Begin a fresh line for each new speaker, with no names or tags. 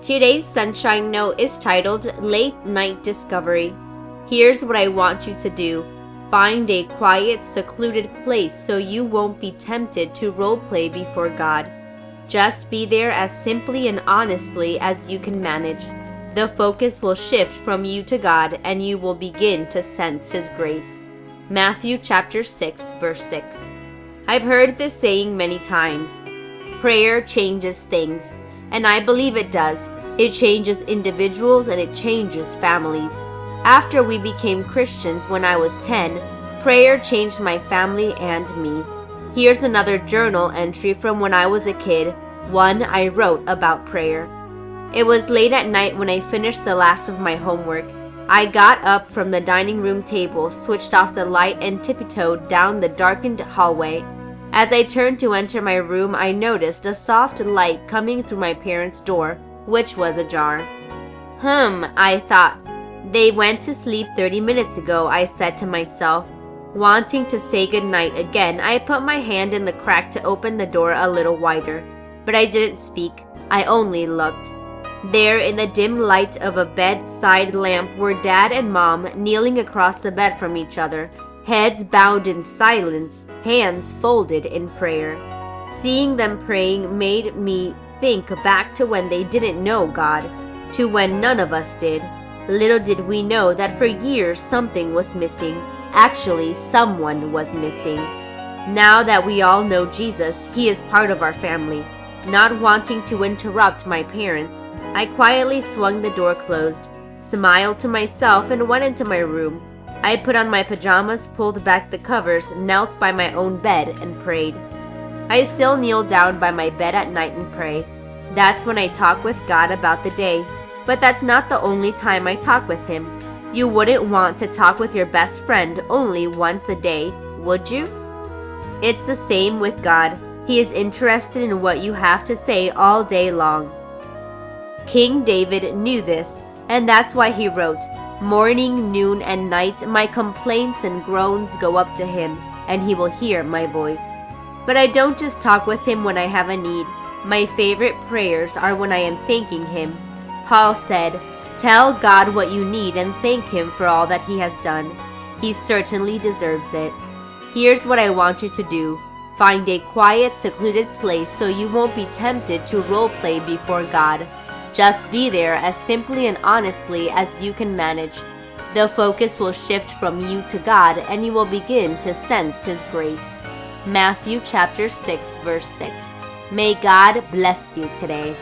Today's Sunshine Note is titled Late Night Discovery. Here's what I want you to do. Find a quiet, secluded place so you won't be tempted to roleplay before God. Just be there as simply and honestly as you can manage. The focus will shift from you to God and you will begin to sense His grace. Matthew chapter 6, verse 6. I've heard this saying many times. Prayer changes things, and I believe it does. It changes individuals and it changes families. After we became Christians when I was 10, prayer changed my family and me. Here's another journal entry from when I was a kid, one I wrote about prayer. It was late at night when I finished the last of my homework. I got up from the dining room table, switched off the light, and tiptoed down the darkened hallway. As I turned to enter my room, I noticed a soft light coming through my parents' door, which was ajar. I thought. They went to sleep 30 minutes ago, I said to myself. Wanting to say goodnight again, I put my hand in the crack to open the door a little wider. But I didn't speak. I only looked. There, in the dim light of a bedside lamp, were Dad and Mom kneeling across the bed from each other, heads bowed in silence, hands folded in prayer. Seeing them praying made me think back to when they didn't know God, to when none of us did. Little did we know that for years something was missing. Actually, someone was missing. Now that we all know Jesus, He is part of our family. Not wanting to interrupt my parents, I quietly swung the door closed, smiled to myself, and went into my room. I put on my pajamas, pulled back the covers, knelt by my own bed, and prayed. I still kneel down by my bed at night and pray. That's when I talk with God about the day. But that's not the only time I talk with Him. You wouldn't want to talk with your best friend only once a day, would you? It's the same with God. He is interested in what you have to say all day long. King David knew this, and that's why he wrote, Morning, noon, and night, my complaints and groans go up to Him, and He will hear my voice. But I don't just talk with Him when I have a need. My favorite prayers are when I am thanking Him. Paul said, Tell God what you need and thank Him for all that He has done. He certainly deserves it. Here's what I want you to do. Find a quiet, secluded place so you won't be tempted to roleplay before God. Just be there as simply and honestly as you can manage. The focus will shift from you to God and you will begin to sense His grace. Matthew chapter 6, verse 6. May God bless you today.